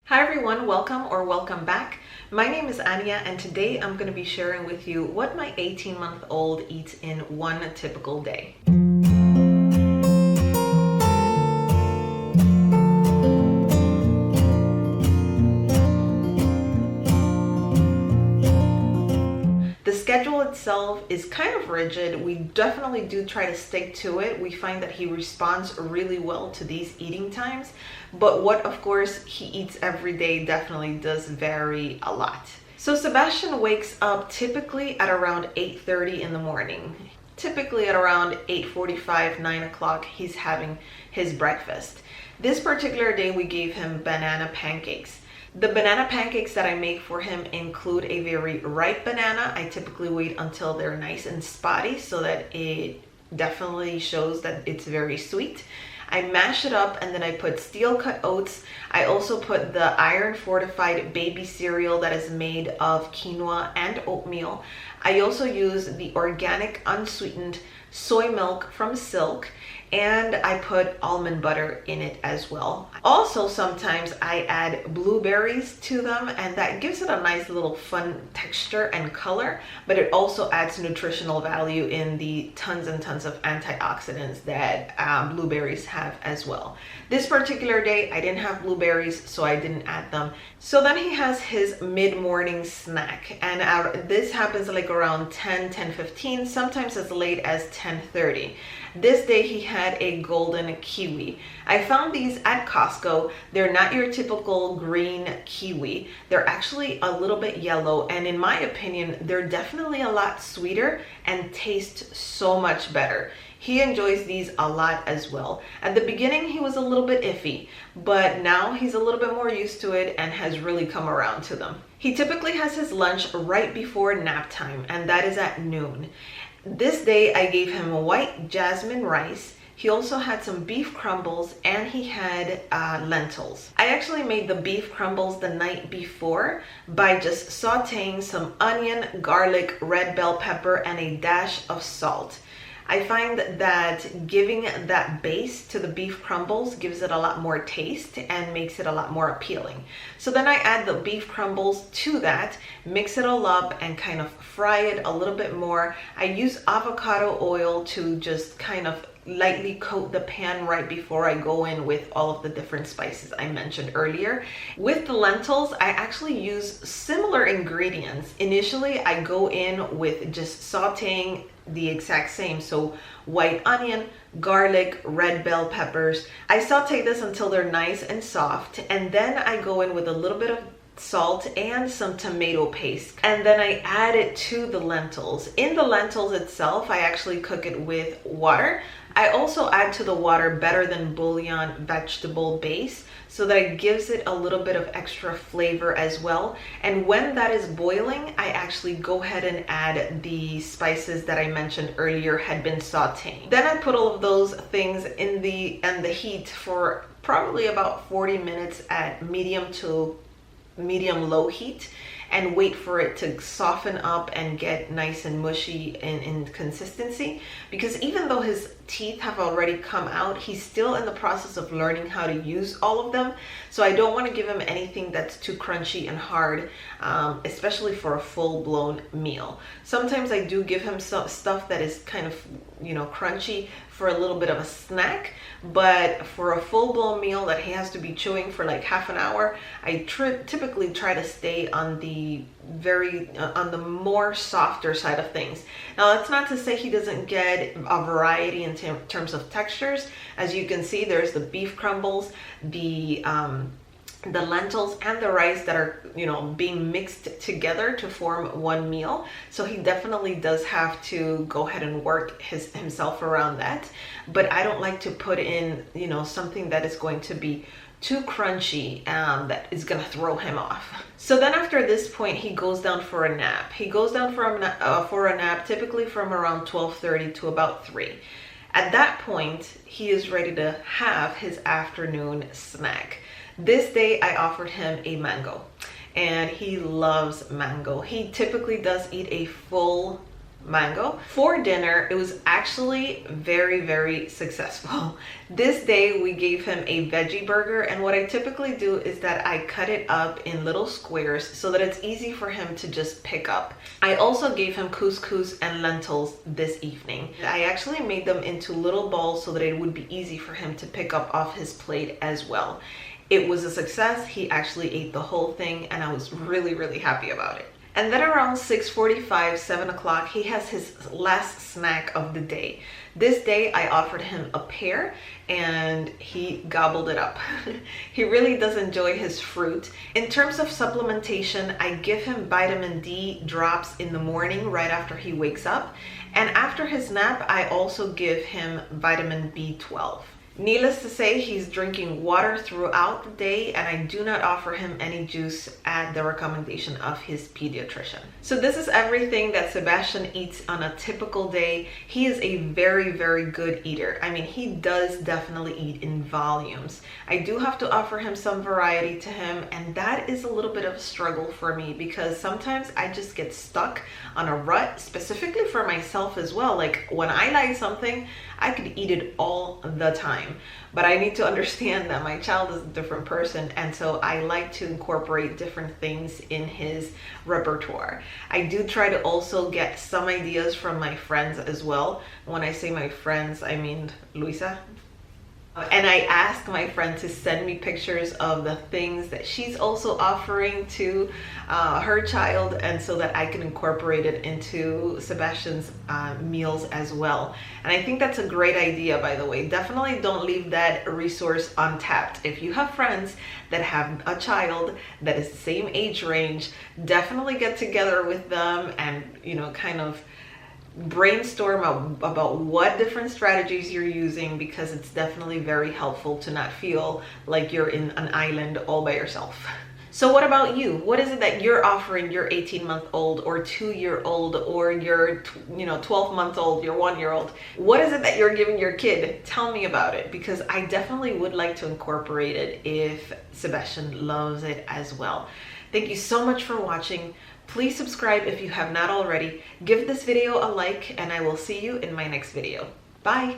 Hi everyone, welcome or welcome back. My name is Anya and today I'm going to be sharing with you what my 18-month-old eats in one typical day. The schedule itself is kind of rigid. We definitely do try to stick to it. We find that he responds really well to these eating times, but what of course he eats every day definitely does vary a lot. So Sebastian wakes up typically at around 8:30 in the morning. Typically at around 8:45, 9 o'clock, he's having his breakfast. This particular day we gave him banana pancakes. The banana pancakes that I make for him include a very ripe banana. I typically wait until they're nice and spotty so that it definitely shows that it's very sweet. I mash it up and then I put steel cut oats. I also put the iron fortified baby cereal that is made of quinoa and oatmeal. I also use the organic unsweetened soy milk from Silk, and I put almond butter in it as well. Also, sometimes I add blueberries to them, and that gives it a nice little fun texture and color, but it also adds nutritional value in the tons and tons of antioxidants that blueberries have as well. This particular day, I didn't have blueberries, so I didn't add them. So then he has his mid-morning snack, and this happens like around 10:15, sometimes as late as 10:30. This day he had a golden kiwi. I found these at Costco. They're not your typical green kiwi. They're actually a little bit yellow, and in my opinion, they're definitely a lot sweeter and taste so much better. He enjoys these a lot as well. At the beginning, he was a little bit iffy, but now he's a little bit more used to it and has really come around to them. He typically has his lunch right before nap time, and that is at noon. This day, I gave him white jasmine rice. He also had some beef crumbles and he had lentils. I actually made the beef crumbles the night before by just sauteing some onion, garlic, red bell pepper, and a dash of salt. I find that giving that base to the beef crumbles gives it a lot more taste and makes it a lot more appealing. So then I add the beef crumbles to that, mix it all up and kind of fry it a little bit more. I use avocado oil to just kind of lightly coat the pan right before I go in with all of the different spices I mentioned earlier. With the lentils, I actually use similar ingredients. Initially, I go in with just sauteing the exact same, so white onion, garlic, red bell peppers. I saute this until they're nice and soft, and then I go in with a little bit of salt and some tomato paste, and then I add it to the lentils. In the lentils itself, I actually cook it with water. I also add to the water better than bouillon vegetable base so that it gives it a little bit of extra flavor as well. And when that is boiling, I actually go ahead and add the spices that I mentioned earlier had been sauteing. Then I put all of those things in the heat for probably about 40 minutes at medium to medium low heat and wait for it to soften up and get nice and mushy in consistency, because even though his teeth have already come out, he's still in the process of learning how to use all of them. So I don't want to give him anything that's too crunchy and hard, especially for a full-blown meal. Sometimes I do give him some stuff that is kind of, crunchy for a little bit of a snack, but for a full-blown meal that he has to be chewing for like half an hour, I typically try to stay on the more softer side of things. Now, that's not to say he doesn't get a variety in terms of textures. As you can see, there's the beef crumbles, the lentils and the rice that are being mixed together to form one meal. So he definitely does have to go ahead and work himself around that, but I don't like to put in something that is going to be too crunchy that is gonna throw him off. So then after this point, he goes down for a nap. He goes down for a nap typically from around 12:30 to about 3. At that point, he is ready to have his afternoon snack. This day I offered him a mango, and he loves mango. He typically does eat a full mango. For dinner, it was actually very, very successful. This day we gave him a veggie burger, and what I typically do is that I cut it up in little squares so that it's easy for him to just pick up. I also gave him couscous and lentils this evening. I actually made them into little balls so that it would be easy for him to pick up off his plate as well. It was a success. He actually ate the whole thing, and I was really, really happy about it. And then around 6:45, 7 o'clock, he has his last snack of the day. This day I offered him a pear and he gobbled it up. He really does enjoy his fruit. In terms of supplementation, I give him vitamin D drops in the morning right after he wakes up. And after his nap, I also give him vitamin B12. Needless to say, he's drinking water throughout the day, and I do not offer him any juice at the recommendation of his pediatrician. So this is everything that Sebastian eats on a typical day. He is a very, very good eater. I mean, he does definitely eat in volumes. I do have to offer him some variety to him, and that is a little bit of a struggle for me because sometimes I just get stuck on a rut, specifically for myself as well. Like when I like something, I could eat it all the time, but I need to understand that my child is a different person, and so I like to incorporate different things in his repertoire. I do try to also get some ideas from my friends as well. When I say my friends, I mean Luisa. And I asked my friend to send me pictures of the things that she's also offering to her child, and so that I can incorporate it into Sebastian's meals as well. And I think that's a great idea, by the way. Definitely don't leave that resource untapped. If you have friends that have a child that is the same age range, definitely get together with them and, you know, kind of brainstorm about what different strategies you're using, because it's definitely very helpful to not feel like you're in an island all by yourself. So what about you? What is it that you're offering your 18-month-old or 2-year-old or your 12-month-old, your 1-year-old? What is it that you're giving your kid? Tell me about it, because I definitely would like to incorporate it if Sebastian loves it as well. Thank you so much for watching. Please subscribe if you have not already. Give this video a like, and I will see you in my next video. Bye!